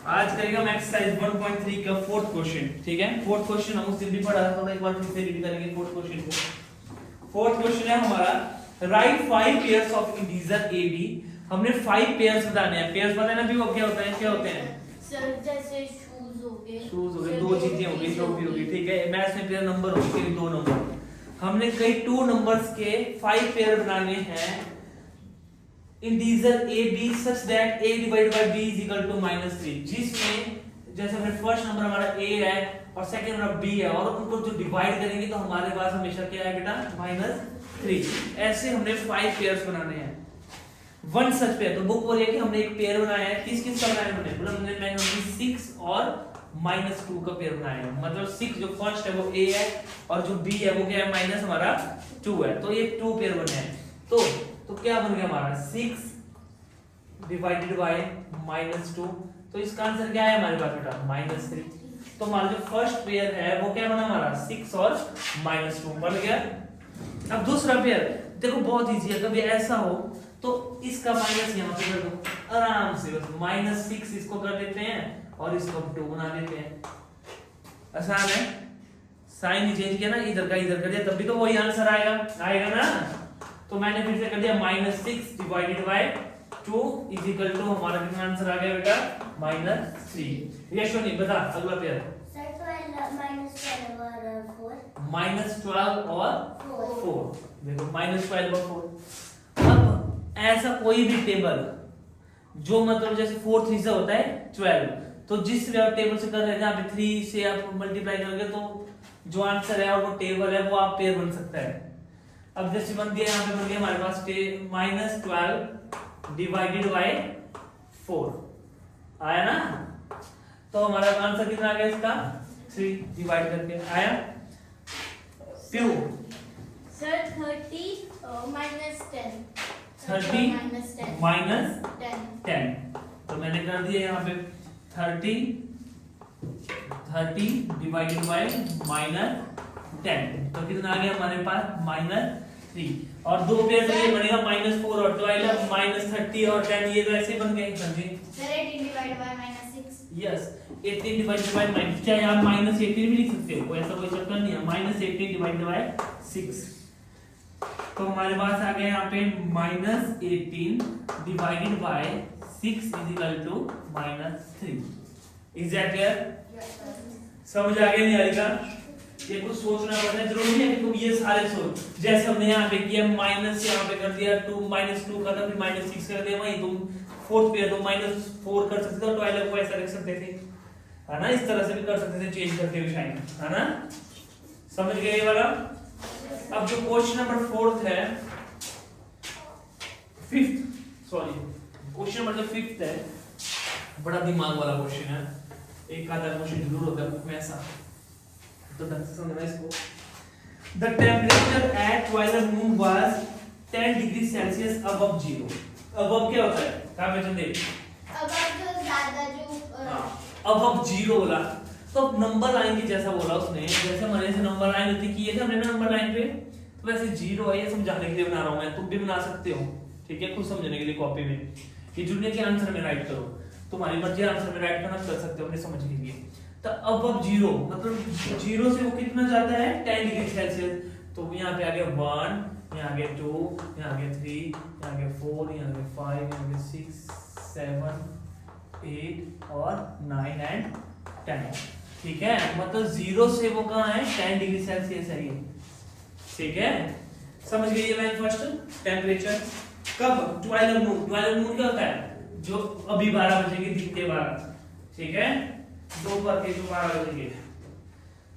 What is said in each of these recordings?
आज करेंगे हम एक्सरसाइज 1.3 का फोर्थ क्वेश्चन। ठीक है, फोर्थ क्वेश्चन हम उस दिन भी पढ़ा था, तो एक बार फिर से रीड करेंगे फोर्थ क्वेश्चन को। फोर्थ क्वेश्चन है हमारा right 5 pairs of integer A B. हमने 5 पेयर्स बताने हैं। पेयर्स बताना भी वो क्या होता है, क्या होते हैं सर? जैसे शूज हो गए, दो चीजें हो गई, जो भी होगी। ठीक है, मैथ्स में पेयर नंबर होगी, दो नंबर। हमने कई 2 नंबर्स के 5 पेयर बनाने हैं integer A B such that a divided by b is equal to -3, जिसमें जैसे हमने फर्स्ट नंबर हमारा a है और सेकंड हमारा b है, और उनको जो डिवाइड करेंगे तो हमारे पास हमेशा क्या है बेटा, -3। ऐसे हमने 5 पेयर्स बनाने हैं। वन सच पेयर, तो बुक बोल रही है कि हमने एक पेयर बनाया है। किस किस का बनाया हमने? मतलब हमने 6 और -2 का पेयर बनाया है। मतलब 6 जो फर्स्ट है वो a है और जो b है वो क्या है, माइनस हमारा 2 है। तो ये 2 पेयर बने हैं। तो क्या बन गया हमारा 6 डिवाइडेड बाय -2। तो इसका आंसर क्या है हमारे पास बेटा, -3। तो हमारा जो फर्स्ट पेयर है वो क्या बना हमारा, 6 और -2 बन गया। अब दूसरा पेयर देखो, बहुत इजी है। कभी ऐसा हो तो इसका माइनस यहाँ पे कर दो आराम से, बस -6 इसको कर देते हैं और इसको 2 बना देते हैं। आसान है, साइन ही चेंज किया ना, इधर का इधर कर दिया, तब भी तो वही आंसर आएगा ना। तो मैंने फिर से कर दिया -6 divided by 2 is equal to हमारा कितना आंसर आ गया बेटा, -3। यस और नहीं, बता अगला पेयर। सर 12 और 4। -12 और 4। देखो -12 और 4। अब ऐसा कोई भी टेबल जो मतलब जैसे 4 3 से होता है 12, तो जिस भी आप टेबल से कर रहे हैं जहाँ पे 3 से आप मल्टीप्लाई करोगे तो जो आंसर है और वो टेबल है वो आप पेयर बन सकता है। अब जैसे बन दिया, यहाँ पे बन गया हमारे पास -12 डिवाइडेड बाय 4 आया ना। तो हमारा आंसर कितना आ गया इसका, 3 डिवाइड करके आया। प्यू सर 30 -10। 30 -10। -10। तो मैंने कर दिया यहाँ पे 30 डिवाइडेड बाय -10। तो कितना आ गया हमारे पास, -3। और दो पेयर तो ये बनेगा -4 और 12, -30 और 10, ये तो ऐसे बन गए। हाँ जी sir 18 divided by -6। Yes, 18 divided by -, क्या आप -18 भी लिख सकते हो, ऐसा कोई चक्कर नहीं है। -18 डिवाइडेड बाय 6। तो हमारे पास आ गया यहाँ पे -18 divided by 6 is equal to -3। Is that clear? समझ आ गया नहीं आएगा? ये कुछ सोचना पड़ता है, जरूरी है कि तुम ये सारे सोच। जैसे हमने यहाँ पे किया, माइनस यहाँ पे कर दिया 2 -2 का था, फिर -6 कर दिया। वहीं तुम फोर्थ पेयर तो -4 कर सकते थे, 12 को ऐसा लिख सकते थे, है ना। इस तरह से भी कर सकते थे, चेंज करते हुए साइन, है ना। समझ गए ये वाला? अब जो क्वेश्चन नंबर 4 है, 5th है, बड़ा दिमाग वाला क्वेश्चन है। एक आधा क्वेश्चन जरूर होता है बुक में ऐसा, तो ढंग से समझना इसको। The temperature at twilight noon was 10 degree Celsius above 0। above क्या होता है, कहाँ पे चंदे? अब जो ज्यादा जो above 0 बोला, तो नंबर लाइन की जैसा बोला उसने, जैसे हमारे से नंबर लाइन होती की है हमने ना नंबर लाइन पे, तो वैसे 0 है, ये समझाने के लिए बना रहा हूं मैं, तुम भी बना सकते हो। ठीक है, खुद समझने के लिए कॉपी में ये जुड़ने के आंसर में राइट करो, तुम्हारी मर्जी आंसर में राइट करना कर सकते हो अपने समझ के लिए। तो अब 0 मतलब 0 से वो कितना जाता है, 10 डिग्री सेल्सियस। तो यहाँ पे आ गया 1, यहाँ आ गया 2, यहाँ आ गया 3, यहाँ आ गया 4, यहाँ आ गया 5, यहाँ आ गया 6, 7, 8 और 9 एंड 10। ठीक है, मतलब 0 से वो कहाँ है, 10 डिग्री सेल्सियस है ये। ठीक है, समझ गए ये लाइन फर्स्ट। टेम्परेचर कब, 12 नून। 12 नून क्या होता है, जो अभी 12 बजे के दिन के 12। ठीक है, दोपहर के जो 12 बजे के,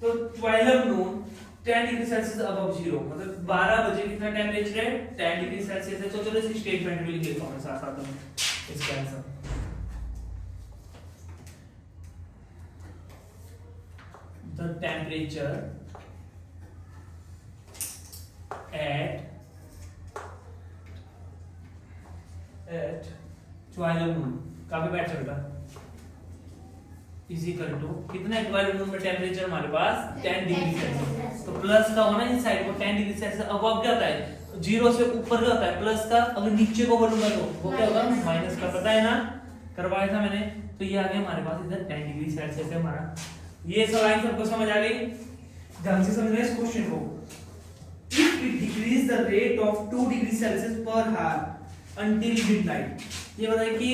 तो 12 नून 10 डिग्री सेल्सियस अबव 0, मतलब 12 बजे कितना टेम्परेचर है, 10 डिग्री सेल्सियस है। तो चलो इस स्टेटमेंट भी लिख देता हूं साथ साथ में इसका answer. The temperature at 12 noon, काफी बैठ सकता इज इक्वल टू कितना है, 12 नून में टेम्परेचर हमारे पास 10 डिग्री सेल्सियस। तो प्लस का होना इस साइड को 10 डिग्री सेल्सियस। अब क्या होता है, 0 से ऊपर का होता है प्लस का, अगर नीचे को बोलूंगा तो वो क्या होगा, माइनस का। पता है ना, करवाया था मैंने, तो ये आ गया हमारे पास इधर 10 डिग्री सेल्सियस है हमारा। ये सब लाइन सबको समझ आ गई? ढंग से समझ रहे इस क्वेश्चन को। If we decrease the rate of 2 degree Celsius पर hour until midnight, ये बताइए कि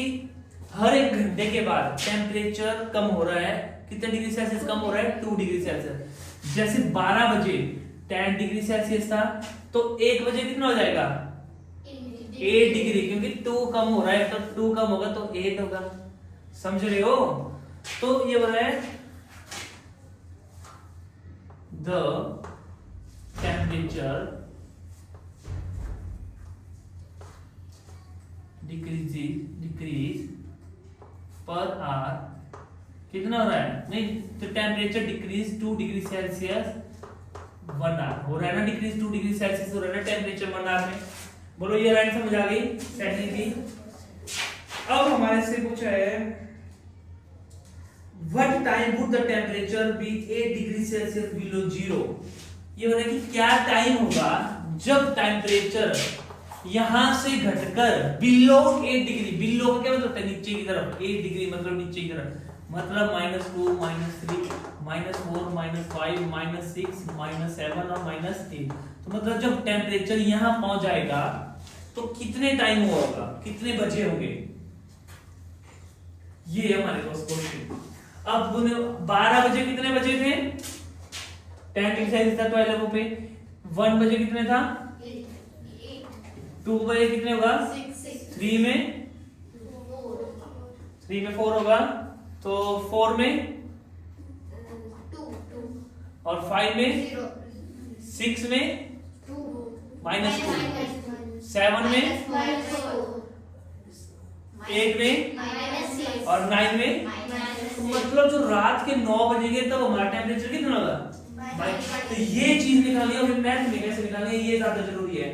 हर एक घंटे के बाद टेम्परेचर कम हो रहा है, कितने डिग्री सेल्सियस कम हो रहा है? 2 डिग्री सेल्सियस। जैसे 12 बजे 10 डिग्री सेल्सियस था, तो 1 बजे कितना हो जाएगा? 8 डिग्री, क्योंकि 2 कम हो रहा है, तो 2 कम होगा तो 8 होगा। समझ रहे हो? तो ये बोल रहा है the temperature decrease per hour कितना हो रहा है? नहीं, तो temperature decrease 2 degree Celsius 1 hour हो रहा है ना, डिक्रीज 2 डिग्री सेल्सियस हो रहा है ना टेम्परेचर 1 आवर में। बोलो ये लाइन समझ आ गई सेकंड की। अब हमारे से पूछा है what time would the temperature be 8 degree Celsius below zero. ये बताइए कि क्या टाइम होगा जब टेम्परेचर यहां से घटकर बिलो 8 डिग्री, बिलो का क्या मतलब है? नीचे की तरफ। 8 डिग्री मतलब नीचे की तरफ, मतलब -2 -3 -4 -5 -6 -7 और -8। तो मतलब जब टेम्परेचर यहां पहुंच जाएगा तो कितने टाइम होगा, कितने बजे होंगे, ये हमारे पास क्वेश्चन। अब 12 बजे कितने बजे थे? 10 डिग्री सेल्सियस था 12 पे। 1 बजे कितने था? 2 बजे कितने होगा? 3 में 4 होगा, तो 4 में 2 और 5 में 6 में -2, 7 में 8 में और 9 में। तो मतलब जो रात के 9 बजे के तब हमारा टेम्परेचर कितना होगा? तो ये चीज निकालनी है, और मैथ में कैसे निकालनी है ये ज्यादा जरूरी है।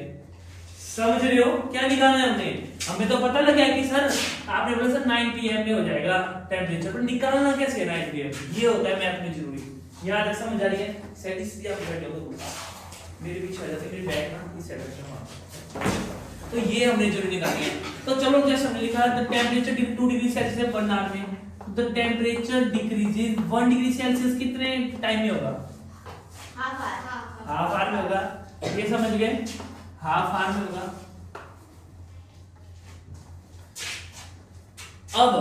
समझ रहे हो? क्या निकालना है हमने? हमें तो पता लगा कि सर आपने बोला सर 9 PM में हो जाएगा टेम्परेचर, पर निकालना कैसे है 9 PM? ये होता है मैथ में जरूरी। याद है? समझ आ रही है? सेटिस आप बैठे हो, मेरे पीछे आ जाते, मेरे बैक ना इस साइड रखना। तो ये हमने जरूरी निकाली है। तो चलो जैसे हमने लिखा the temperature 2 degree Celsius 1 hour में, the temperature decreases 1 degree Celsius कितने टाइम में होगा? हाफ आवर में होगा। ये समझ गए? हाफ आवर में होगा। अब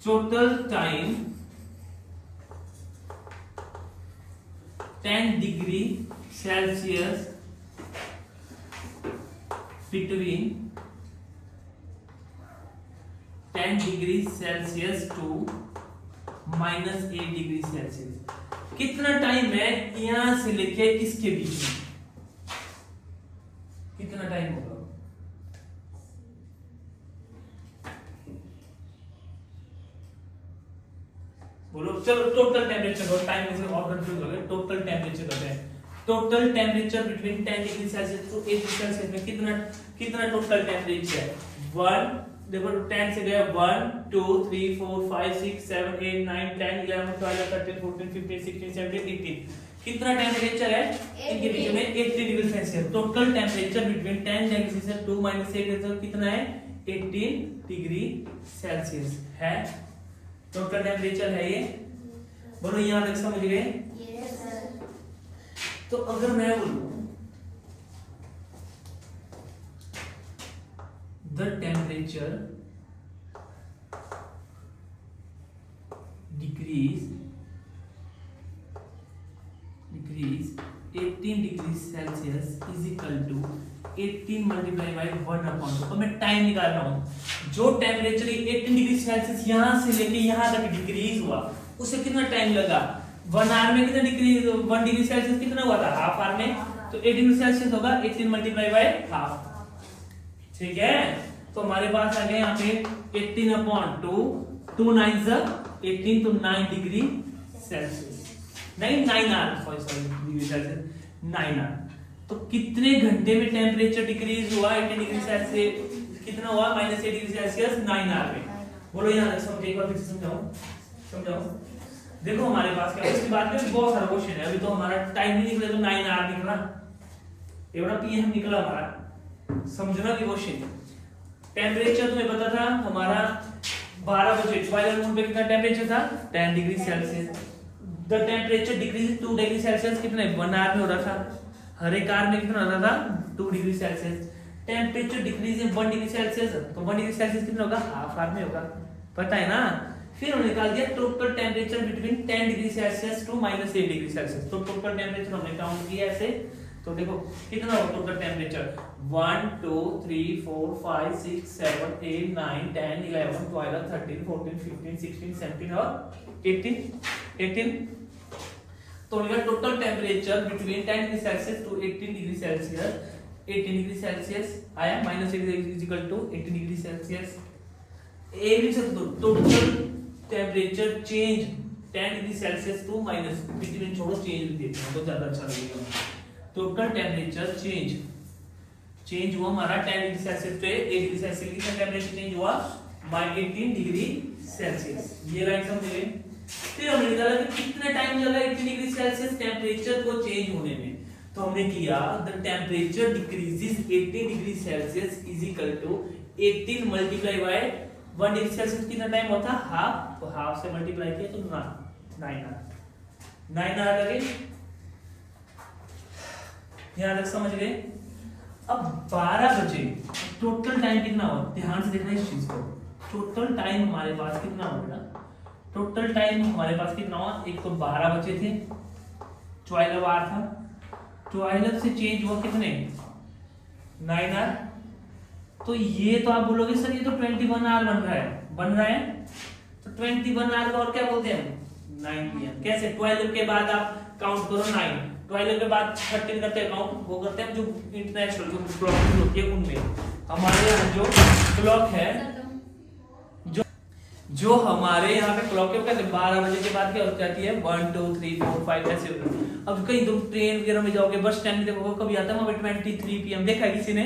total time 10 degree Celsius between 10 degree Celsius to -8 degree Celsius. कितना टाइम है यहां से लेके इसके बीच में? कितना टाइम होगा? बोलो। चलो टोटल टेम्परेचर और टाइम में से और कंफ्यूज हो गए। टोटल टेम्परेचर करते हैं। Total temperature between 10 degree Celsius to 8 degree Celsius में कितना टोटल टेम्परेचर है? 1 देखो 10 से गया 1 2 3 4 5 6 7 8 9 10 11 12 13 14 15 16 17 18। कितना टेम्परेचर है इनके बीच में? 18 degree Celsius. Total temperature between 10 degree Celsius to -8 कितना है? 18 डिग्री सेल्सियस है। टोटल टेम्परेचर है ये। बोलो यहां तक समझ गए? तो अगर मैं बोलूं the temperature decrease 18 degree Celsius is equal to 18 multiply by 1/2। तो मैं टाइम निकाल रहा हूं। जो टेम्परेचर 18 डिग्री सेल्सियस यहां से लेके यहां तक डिक्रीज हुआ, उसे कितना टाइम लगा? 1 आवर में कितना डिग्री 1 डिग्री सेल्सियस कितना हुआ था? हाफ आवर में। तो 8 डिग्री सेल्सियस होगा 18 मल्टीप्लाई बाई हाफ। ठीक है? तो हमारे पास आ गया यहाँ पे 18/2 2 9 18 तो 9 डिग्री सेल्सियस, नहीं 9 hour, sorry degree Celsius 9 hour. तो कितने घंटे में टेम्परेचर डिक्रीज हुआ 18 डिग्री सेल्सियस? कितना हुआ? -8 डिग्री सेल्सियस 9 आवर में। बोलो यहाँ समझो, एक बार फिर से समझाओ। देखो हमारे पास क्या है, इसके बाद में बहुत सारा क्वेश्चन है। अभी तो हमारा टाइम नहीं निकला, तो 9 आवर निकला, ये बड़ा PM निकला हमारा। समझना भी क्वेश्चन। टेम्परेचर तुम्हें पता था हमारा 12 बजे 12 नून पे कितना टेम्परेचर था 10 degree Celsius. The temperature decrease 2 degree Celsius कितने 1 आवर में हो रहा था, हर एक आवर में कितना हो रहा था 2 degree Celsius. Temperature decrease in 1 degree Celsius, तो 1 डिग्री सेल्सियस कितना होगा हाफ आवर में होगा, पता है ना। फिर हमने निकाल दिया total temperature between 10 degree Celsius to -8 degree Celsius. तो टोटल टेम्परेचर हमने काउंट किया ऐसे, तो देखो कितना होगा टोटल टेम्परेचर 1 2 3 4 5 6 7 8 9 10 11 12 13 14 15 16 17 और 18। तो हमने total temperature between 10 degree Celsius to 18 degree Celsius, 18 degree Celsius आया -8 is equal to 18 degree Celsius. ए भी से total temperature change 10 degree Celsius to minus between छोड़ो चेंज देखते हैं तो ज्यादा अच्छा लगेगा। टोटल टेम्परेचर चेंज हुआ हमारा 10 डिग्री सेल्सियस से 8 डिग्री सेल्सियस कितना टेम्परेचर चेंज हुआ 18 डिग्री सेल्सियस। ये लाइन समझ गए। फिर हमने निकाला कि कितना टाइम लगा 18 डिग्री सेल्सियस टेम्परेचर को चेंज होने में। तो हमने किया the temperature decreases 18 degree Celsius is equal to 18 multiply by 1 degree Celsius कितना टाइम होता हाफ, तो हाफ से मल्टीप्लाई किया तो 9 आवर लगे। यहां तक समझ गए। अब 12 बजे टोटल टाइम कितना हुआ, ध्यान से देखना इस चीज को। टोटल टाइम हमारे पास कितना होगा, टोटल टाइम हमारे पास कितना हुआ, एक तो 12 बजे थे 12 आवर था, 12 से चेंज हुआ कितने 9 आवर। तो ये तो आप बोलोगे सर ये तो 21 आवर बन रहा है तो 21 आवर को और क्या बोलते हैं 9 PM। कैसे 12 के बाद आप काउंट करो 9, 12 के बाद 13 करते हैं काउंट, वो करते हैं जो इंटरनेशनल जो क्लॉक होती है उनमें। हमारे यहाँ जो क्लॉक है जो हमारे यहाँ पे क्लॉक है कहते हैं 12 बजे के बाद क्या हो जाती है 1 2 3 4 5 ऐसे होता है। अब कहीं तुम ट्रेन वगैरह में जाओगे बस स्टैंड में देखोगे कभी आता है वहां पे 23 PM देखा है किसी ने,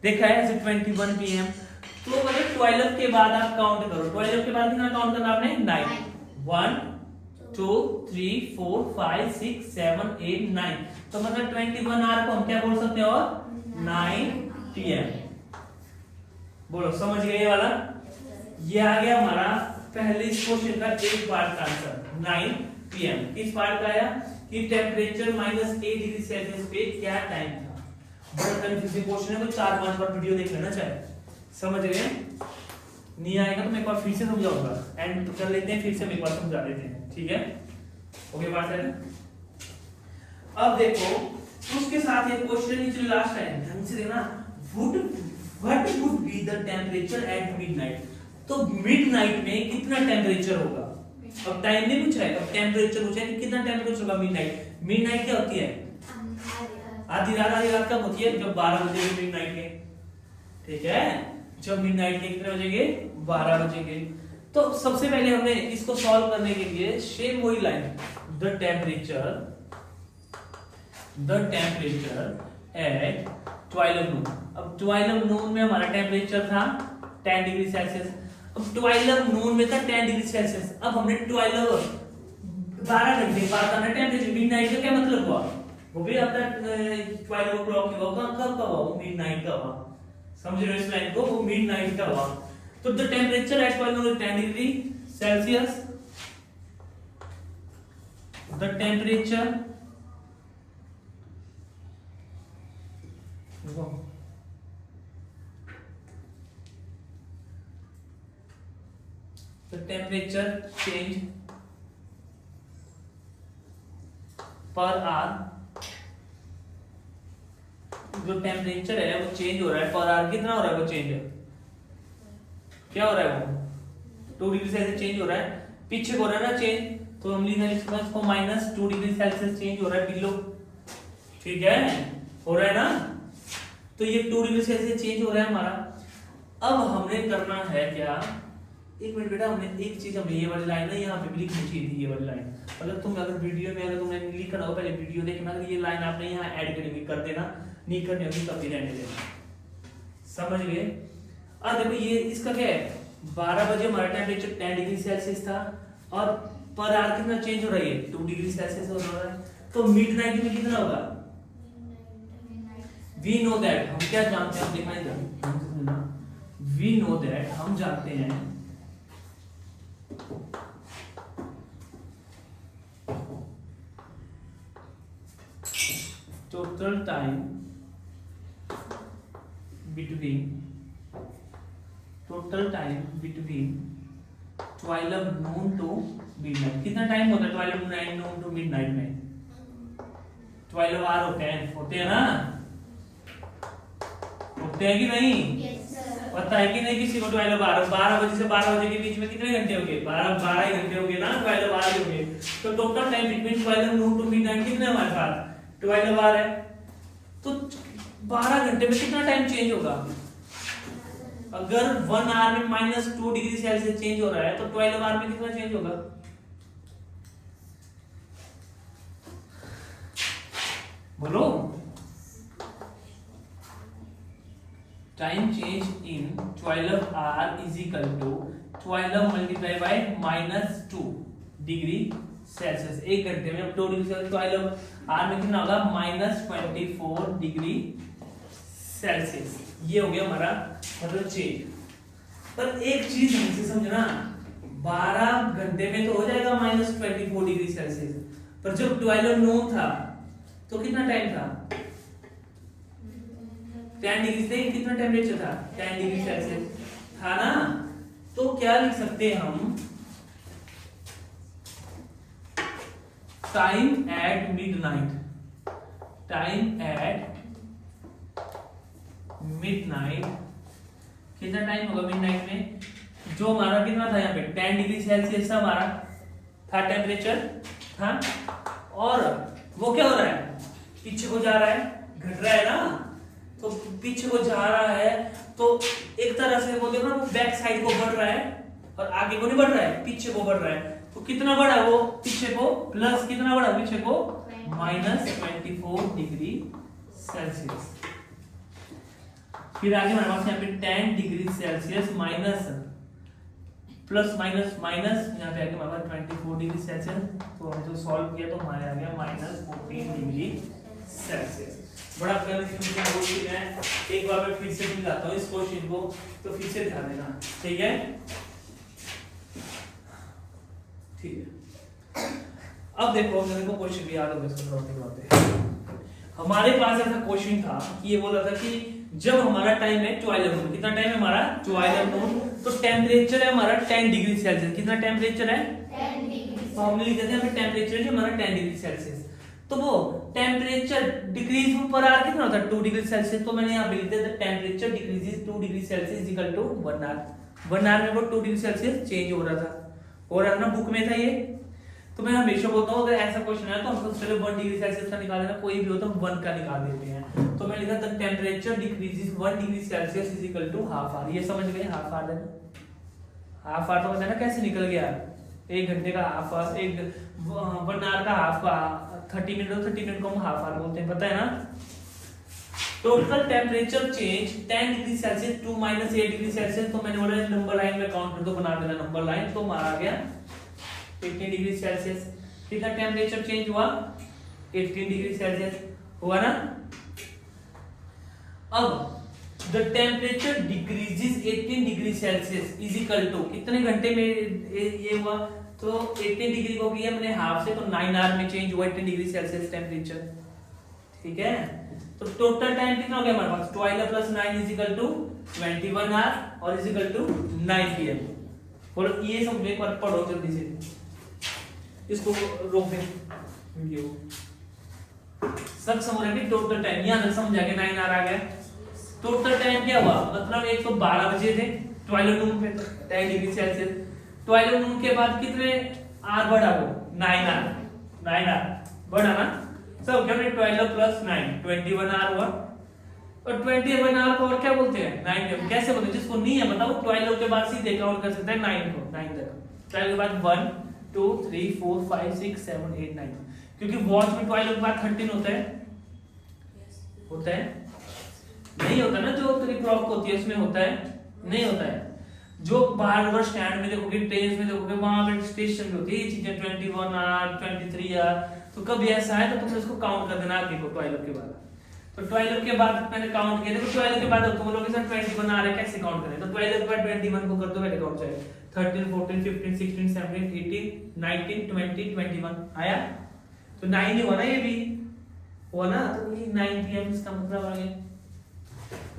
देखा है ऐसे 21 PM। तो मतलब 12 के बाद आप काउंट करो, 12 के बाद कितना काउंट करना आपने 9 1 2 3 4 5 6 7 8 9। तो मतलब 21 आवर को हम क्या बोल सकते हैं और 9 PM। बोलो समझ गए ये वाला। ये आ गया हमारा पहले इस क्वेश्चन का एक पार्ट का आंसर 9 PM। किस पार्ट का आया कि टेम्परेचर -8 डिग्री सेल्सियस पे क्या टाइम था। बड़ा कंफ्यूजिंग क्वेश्चन है, तो 4-5 बार वीडियो देख लेना चाहिए, समझ गए। नहीं आएगा तो मैं एक बार फिर से समझाऊंगा, एंड कर लेते हैं फिर से एक बार समझा देते हैं, ठीक है। ओके बात है। अब देखो उसके साथ एक क्वेश्चन नीचे लास्ट है, ध्यान से देखना। What would be the temperature at midnight. तो मिडनाइट में कितना टेम्परेचर होगा। अब टाइम नहीं पूछा है, अब टेम्परेचर पूछा है कि कितना टेम्परेचर होगा मिडनाइट। मिडनाइट क्या होती है आधी रात कब होती है जब 12 बजे के मिडनाइट के, ठीक है। जब मिडनाइट के कितने बजे के 12 बजे के। तो सबसे पहले हमने इसको सॉल्व करने के लिए सेम वही लाइन द टेम्परेचर एट 12 नून। अब 12 नून में हमारा टेम्परेचर था 10 डिग्री सेल्सियस। अब 12 नून में था 10 डिग्री सेल्सियस। अब हमने 12 घंटे बाद आना टेम्परेचर। मिडनाइट का क्या मतलब हुआ, वो भी अपना 12 o'clock होगा, कब का हुआ मिडनाइट का हुआ, समझ रहे हो इस लाइन को, वो मिडनाइट का हुआ। तो the temperature at 12 10 degree Celsius, the temperature change per our. जो टेम्परेचर है वो चेंज हो रहा है पर आवर। कितना हो रहा है वो चेंज, क्या हो रहा है वो 2 डिग्री सेल्सियस चेंज हो रहा है। पीछे हो रहा है ना चेंज, तो हम लिख सकते हैं इसको -2 डिग्री सेल्सियस चेंज हो रहा है बिलो, ठीक है, हो रहा है ना। तो ये 2 डिग्री सेल्सियस चेंज हो रहा है हमारा। अब हमने करना है क्या, एक मिनट बेटा, हमने एक चीज, हमने ये वाली लाइन ना यहाँ पे भी लिखनी चाहिए थी, ये वाली लाइन। मतलब तुम अगर वीडियो में अगर तुमने लिखा हो पहले वीडियो देखना, ये लाइन आपने यहाँ ऐड कर देना, नहीं करनी होगी तब भी रहने देना, समझ गए। अब देखो ये इसका क्या है, 12 बजे हमारा टेम्परेचर 10 डिग्री सेल्सियस था और पर आवर कितना चेंज हो रहा है 2 डिग्री सेल्सियस हो रहा है। तो मिडनाइट में कितना होगा, वी नो दैट, हम क्या जानते हैं, देखना वी नो दैट, हम जानते हैं total time between 12 noon to midnight. कितना टाइम होता है 12 नून टू मिडनाइट में? 12 आवर होते हैं ना? होते हैं कि नहीं? Yes, sir. पता है कि नहीं किसी को? 12 बजे से 12 बजे के बीच में कितने घंटे हो गए? 12 ही घंटे हो गए ना, 12 आवर हो गए। तो total time between 12 noon to midnight कितना है हमारे पास? 12 आवर है। तो 12 घंटे में कितना टाइम चेंज होगा? अगर 1 आवर में -2 डिग्री सेल्सियस चेंज हो रहा है तो 12 आवर में कितना चेंज होगा? बोलो। Time change in 12 hour is equal to 12 multiply by -2 degree Celsius. एक घंटे में 2 डिग्री सेल्सियस 12 आवर में कितना होगा? -24 डिग्री सेल्सियस। ये हो गया हमारा मतलब चेंज। पर एक चीज हमसे समझना, 12 घंटे में तो हो जाएगा -24 डिग्री सेल्सियस, पर जब 12 नून था तो कितना टाइम था? 10 डिग्री से कितना टेम्परेचर था? 10 डिग्री सेल्सियस था ना? तो क्या लिख सकते हैं हम? Time at midnight, time at midnight कितना टाइम होगा मिडनाइट में? जो हमारा कितना था यहाँ पे 10 डिग्री सेल्सियस था, हमारा था टेम्परेचर था, और वो क्या हो रहा है? पीछे को जा रहा है, घट रहा है ना? तो पीछे को जा रहा है तो एक तरह से बोलते हैं ना, वो बैक साइड को बढ़ रहा है और आगे को नहीं बढ़ रहा है, पीछे को बढ़ रहा है। तो कितना बढ़ा वो पीछे को? प्लस कितना बढ़ा पीछे को? -24 डिग्री सेल्सियस। फिर आगे हमारे पास यहाँ पे 10 degree Celsius minus plus minus minus यहाँ पे आगे हमारे पास 24 डिग्री सेल्सियस। तो हमने जो सॉल्व किया तो हमारे आ गया -14 डिग्री सेल्सियस। बड़ा कंफ्यूजन क्वेश्चन है, एक बार मैं फिर से समझाता हूँ इस क्वेश्चन को, तो फिर से ध्यान देना, ठीक है? ठीक है, अब देखो मेरे को क्वेश्चन भी याद हो गया, इसको करते हमारे पास ऐसा क्वेश्चन था कि ये बोला था कि जब हमारा टाइम है 12 नून, कितना टाइम है हमारा? 12 नून, तो टेम्परेचर है हमारा 10 डिग्री सेल्सियस। कितना टेम्परेचर है? 10 डिग्री। तो हमने लिख दिया था टेम्परेचर जो हमारा 10 डिग्री सेल्सियस। तो वो टेम्परेचर डिक्रीज पर आवर कितना होता है? 2 डिग्री सेल्सियस। तो मैंने यहाँ पे लिख दिया था temperature decreases 2 degree Celsius equal to 1 hour. 1 hour में वो 2 डिग्री सेल्सियस चेंज हो रहा था ना, बुक में था ये। तो मैं हमेशा बोलता हूँ अगर ऐसा क्वेश्चन है तो हम सबसे पहले 1 डिग्री सेल्सियस का निकाल देना, कोई भी हो तो 1 का निकाल देते हैं। तो मैं लिखा था temperature decreases 1 degree Celsius is equal to half hour. ये समझ गए? हाफ आवर देना, हाफ आवर तो पता है ना कैसे निकल गया? एक घंटे का हाफ आवर, 1 आवर का हाफ, 30 मिनट हो 30 मिनट को हम हाफ आवर बोलते हैं, पता है ना? Total temperature change 10 degree Celsius to -8 degree Celsius. तो मैंने बोला नंबर लाइन में काउंट कर दो, बना देना नंबर लाइन। तो हमारा आ गया 18 डिग्री सेल्सियस। कितना टेम्परेचर चेंज हुआ? 18 डिग्री सेल्सियस हुआ ना? अब the temperature decreases 18 degree Celsius is equal to कितने घंटे में ये हुआ? तो 18 डिग्री को किया मैंने हाफ से, तो 9 आवर में चेंज हुआ 18 डिग्री सेल्सियस टेम्परेचर, ठीक है? तो टोटल टाइम कितना हो गया हमारे पास? 12 + 9 इज इक्वल टू 21 आवर और इज इक्वल टू 9 PM। बोलो ये समझो, एक बार पढ़ो जल्दी से, इसको रोक दे वीडियो, सब समझ रहे हैं? टोटल टाइम यहां तक समझ आ गया, 9 आवर आ गया। टोटल टाइम क्या हुआ? मतलब एक तो 12 बजे थे 12 नून पे 10 डिग्री सेल्सियस, 12 नून के बाद कितने आवर बढ़ा? वो 9 आवर बढ़ा ना? सब क्या 12 + 9 21 आवर हुआ। और 21 आवर को और क्या बोलते हैं? 9 कैसे बोलते हैं? जिसको नहीं है बताओ, 12 के बाद सीधे काउंट कर सकते हैं 9 को, 9 तक। 12 के बाद 1 2 3 4 5 6 7 8 9, क्योंकि वॉच में 12 के बाद 13 होता है, होता है नहीं होता ना? जो तेरी क्लॉक होती है उसमें होता है, नहीं होता है? जो बाहर अगर स्टैंड में देखोगे, ट्रेन में देखोगे, वहां पे स्टेशन पे होती है ये चीजें 21 आवर 23 आवर। तो कभी ऐसा है तो तुम इसको काउंट कर देना आगे को 12 के बाद। तो 12 के बाद मैंने काउंट किया, देखो 12 के बाद तुम बोलोगे सर 21 आ रहा है कैसे काउंट करें, तो 12 के बाद 21 को कर दो, पहले काउंट जाएगा 13 14 15 16 17 18 19 20 21 आया, तो 9 ही हुआ ना, ये भी हुआ ना, तो ये 9 pm इसका मतलब आ गया।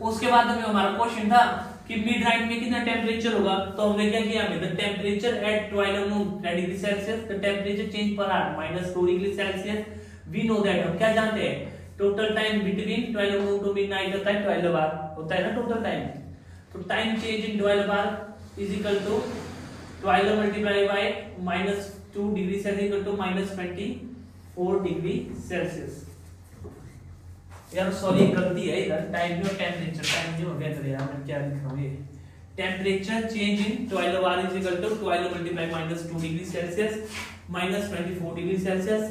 उसके बाद में हमारा क्वेश्चन था कि मिडनाइट में कितना टेंपरेचर होगा, तो हमने क्या किया, the temperature at 12 noon 10 degree Celsius, the temperature change per hour -2 degree Celsius. We know that, हम क्या जानते हैं, total time between 12 noon to midnight होता है 12 आवर होता है ना टोटल टाइम, तो time change in 12 hour is equal to 12 multiply by -2 degree Celsius equal to -24 degree Celsius. यार सॉरी गलती है इधर, टाइम और टेंपरेचर, टाइम जो हो गया इधर यार, मैं क्या लिख रहा हूं, ये temperature change in 12 hour is equal to 12 multiply -2 degree Celsius -24 degree Celsius.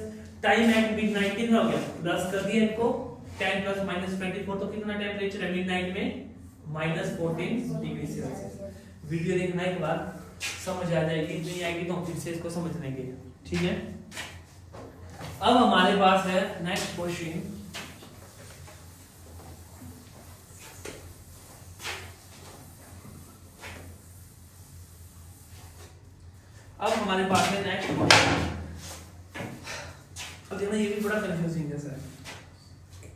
Time at midnight कितना हो गया, 10 कर दिया इनको, 10 प्लस -24 तो कितना टेंपरेचर है मिडनाइट में, -14 डिग्री सेल्सियस। वीडियो देखना एक बार, समझ आ जाएगी, नहीं आएगी तो हम फिर से इसको समझ लेंगे, ठीक है। अब हमारे पास है नेक्स्ट क्वेश्चन, अब हमारे पास है नेक्स्ट क्वेश्चन। अब देखना ये भी बड़ा कंफ्यूजिंग है sir.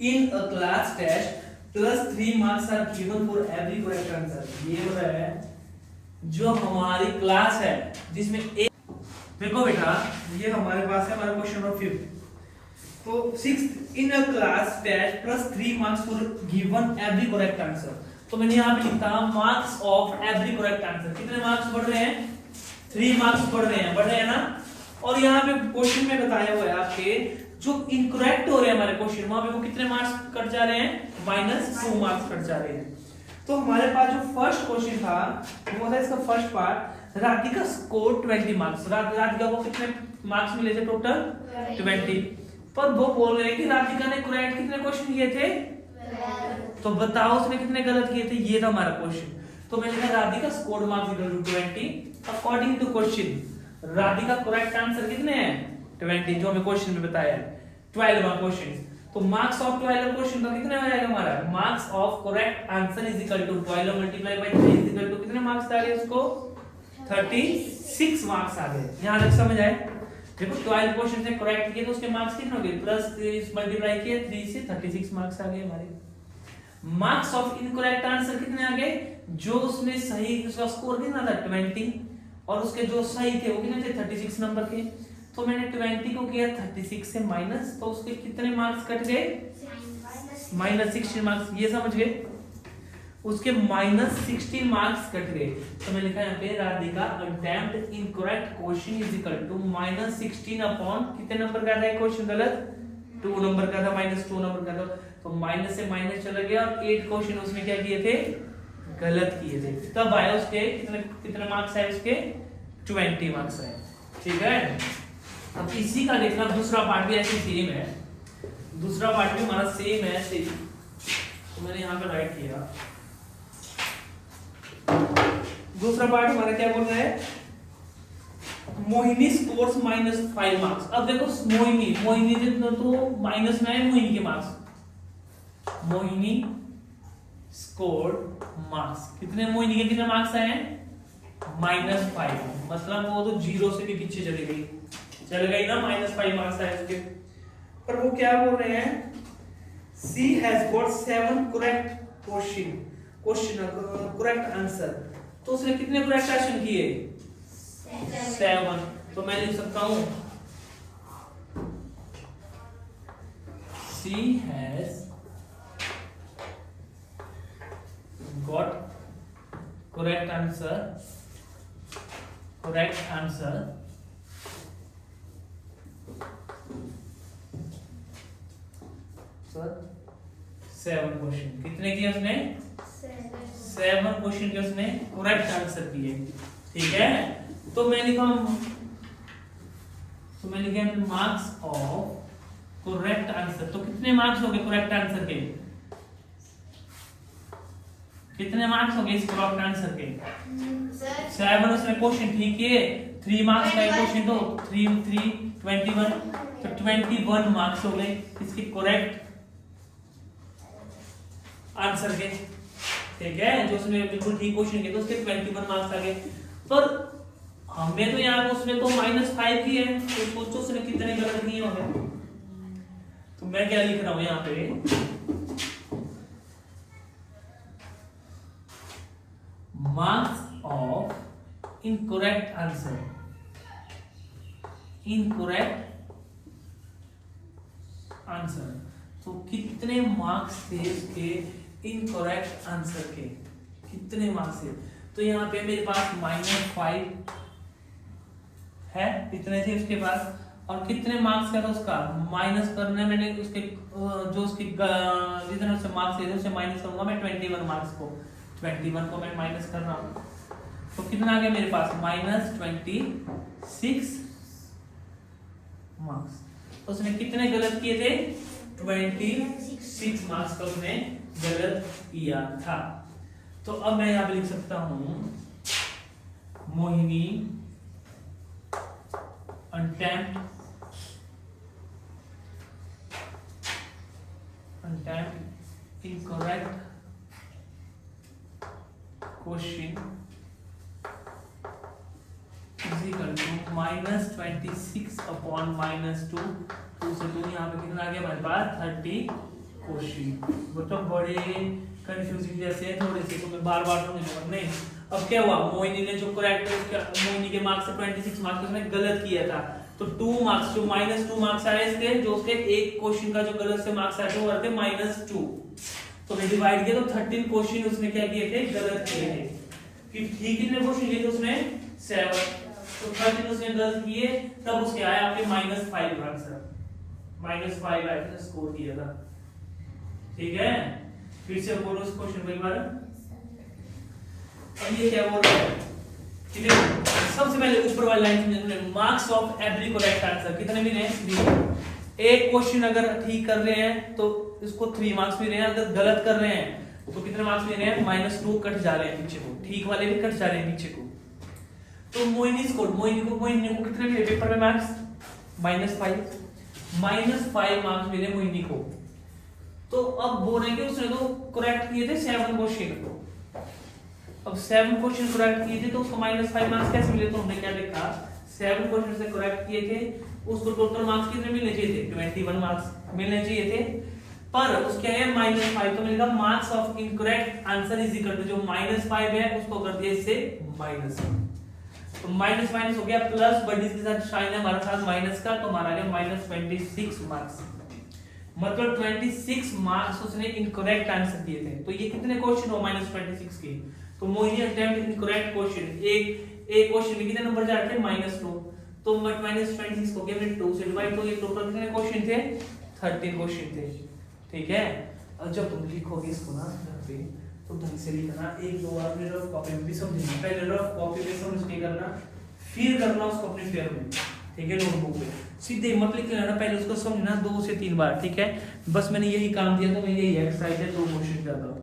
In a class test +3 marks are given for every correct answer. ये हो रहा है जो हमारी क्लास है जिसमें एक, देखो बेटा ये हमारे पास है हमारा क्वेश्चन नंबर 5, तो 6 in a class test +3 marks for given every correct answer. तो मैंने यहां पे लिखा marks of every correct answer, कितने मार्क्स बढ़ रहे हैं, 3 मार्क्स बढ़ रहे हैं ना। और यहाँ पे क्वेश्चन में बताया हुआ है आपके जो इनकरेक्ट हो रहे हैं हमारे क्वेश्चन, वहां पे वो कितने मार्क्स कट जा रहे हैं, -2 मार्क्स कट जा रहे हैं। तो हमारे पास जो फर्स्ट क्वेश्चन था वो था इसका first part, Radhika score 20 marks. Radhika को कितने मार्क्स मिले थे टोटल 20, पर वो बोल रहे हैं कि राधिका ने करेक्ट कितने क्वेश्चन किए थे, तो बताओ उसने कितने गलत किए थे, ये था हमारा क्वेश्चन। तो मैंने कहा Radhika score marks equal to 20 according to question. Radhika correct answer कितने हैं 20, जो हमें क्वेश्चन में बताया है 12वां क्वेश्चन। तो मार्क्स ऑफ 12 क्वेश्चन का कितने हो जाएगा हमारा, marks of correct answer is equal to 12 multiply by 3 is equal to कितने मार्क्स आ गए उसको, 36 मार्क्स आ गए। यहां तक समझ आए, देखो 12 क्वेश्चन से करेक्ट किए तो उसके मार्क्स कितने हो गए, प्लस मल्टीप्लाई किए 3 से 36 मार्क्स आ गए हमारे। मार्क्स ऑफ इनकरेक्ट आंसर कितने आ गए, जो उसने सही, उसका स्कोर कितना था 20 और उसके जो सही थे वो कितने थे 36 नंबर के। तो मैंने 20 को किया 36 से माइनस, तो उसके कितने मार्क्स कट गए, -16 मार्क्स, ये समझ गए, उसके -16 मार्क्स कट गए। तो मैं लिखा यहाँ पे Radhika attempt incorrect question is equal to -16 upon कितने नंबर का था क्वेश्चन गलत, 2 नंबर का था, -2 नंबर का था, तो माइनस से माइनस चला गया और 8 क्वेश्चन उसने क्या किए थे, गलत किए थे। तब आया उसके कितने कितने मार्क्स आए उसके 20 मार्क्स आए, ठीक है। अब इसी का देखना दूसरा पार्ट भी ऐसे सेम है, दूसरा पार्ट भी हमारा सेम है ऐसे ही, तो मैंने यहाँ पे राइट किया। दूसरा पार्ट हमारा क्या बोल रहा है, मोहिनी स्कोर्स -5 मार्क्स। अब देखो मोहिनी जितना तो माइनस में है मोहिनी के मार्क्स, मोहिनी स्कोर्ड मार्क्स कितने, मोहिनी के कितने मार्क्स आए हैं -5, मतलब वो तो 0 से भी पीछे चली गई, चल गई ना, -5 मार्क्स आए उसके। पर वो क्या बोल रहे हैं, she has got 7 correct question correct answer. तो उसने कितने करेक्ट आंसर किए 7, तो मैं लिख सकता हूं she has got correct answer sir 7 question कितने किए उसने, 7 क्वेश्चन के उसने करेक्ट आंसर किए, ठीक है। तो मैं लिखा मार्क्स ऑफ करेक्ट आंसर, तो कितने मार्क्स हो गए करेक्ट आंसर के, कितने मार्क्स हो गए इस करेक्ट आंसर के, 7 उसने क्वेश्चन ठीक किए, 3 मार्क्स का क्वेश्चन तो 3 3 21, तो 21 मार्क्स हो गए इसके करेक्ट आंसर के, ठीक है, जो उसने बिल्कुल ठीक क्वेश्चन किया तो उसके 21 मार्क्स आ गए। पर हमें तो यहाँ उसमें तो -5 ही है, तो सोचो उसने कितने गलत किए होंगे। तो मैं क्या लिख रहा हूं यहाँ पे, marks of incorrect answer, incorrect answer, तो कितने मार्क्स थे इसके इनकरेक्ट आंसर के, कितने मार्क्स थे। तो यहाँ पे मेरे पास -5 है, इतने थे उसके पास, और कितने मार्क्स का था उसका माइनस करना, मैंने उसके जो उसकी जितने उससे मार्क्स थे उससे माइनस करूंगा मैं 21 मार्क्स को, 21 को मैं माइनस कर रहा हूँ, तो कितना आ गया मेरे पास -26 मार्क्स। तो उसने कितने गलत किए थे, 26 मार्क्स का उसने गलत किया था। तो अब मैं यहाँ पे लिख सकता हूं Mohini attempt incorrect question is equal to -26 upon -2, 2 से 2 यहाँ पे कितना आ गया हमारे पास 30 क्वेश्चन। वो तो बड़े कंफ्यूजिंग जैसे हैं थोड़े से, तो मैं बार बार समझूंगा नहीं। अब क्या हुआ, मोहिनी ने जो करेक्ट, मोहिनी के मार्क्स से 26 मार्क्स उसने गलत किया था, तो 2 मार्क्स, जो -2 मार्क्स आए इसके, जो उसके एक क्वेश्चन का जो गलत से मार्क्स आए थे वो आते -2, तो मैं डिवाइड किया तो 13 क्वेश्चन उसने क्या किए थे, गलत किए थे। कि ठीक कितने क्वेश्चन किए थे उसने 7, तो 13 उसने गलत किए, तब उसके आए आपके -5 आंसर, -5 आए थे, स्कोर किया था, ठीक है। फिर से बोलो उस क्वेश्चन को एक बार। अब ये क्या बोल रहा है, ठीक है, सबसे पहले ऊपर वाली लाइन में marks of every correct answer कितने मिले हैं, 3। एक क्वेश्चन अगर ठीक कर रहे हैं तो इसको 3 मार्क्स मिल रहे हैं, अगर गलत कर रहे हैं तो कितने मार्क्स मिल रहे हैं, -2 कट जा रहे हैं पीछे को, ठीक वाले भी कट जा रहे हैं पीछे को। तो मोहिनी को कितने मिले पेपर में मार्क्स, -5 मार्क्स मिले मोहिनी को। तो अब बोल रहे हैं कि उसने तो करेक्ट किए थे 7 क्वेश्चन को, अब 7 क्वेश्चन करेक्ट किए थे तो उसको -5 मार्क्स कैसे मिले, तो हमने क्या लिखा, 7 क्वेश्चन से करेक्ट किए थे, उसको टोटल मार्क्स कितने मिलने चाहिए थे, 21 मार्क्स मिलने चाहिए थे, पर उसके है -5, तो मिलेगा marks of incorrect answer is equal to जो -5 है उसको कर दिया इससे माइनस, तो माइनस माइनस हो गया प्लस, बट इसके साथ साइन है हमारे साथ माइनस का, तो हमारा आ गया -26 मार्क्स, मतलब 26 मार्क्स उसने इनकरेक्ट आंसर दिए थे। तो ये कितने क्वेश्चन हो -26 के, तो मोहिनी अटेम्प्ट इनकरेक्ट क्वेश्चन, एक क्वेश्चन में कितने नंबर जा रहे थे, -2, तो -26 को गया 2 से डिवाइड, तो ये टोटल कितने क्वेश्चन थे, 13 क्वेश्चन थे, ठीक है। अब जब तुम लिखोगे इसको ना यहाँ पे, तो ढंग से लिखना, 1-2 बार अपने रफ कॉपी में भी समझना, पहले रफ कॉपी में समझ के करना, फिर करना उसको अपने फेयर में, ठीक है, नोटबुक पे सीधे मत लिख लेना, पहले उसको समझना 2 से 3 बार, ठीक है। बस मैंने यही काम दिया, तो मैं यही एक्सरसाइज है, 2 क्वेश्चन ज्यादा।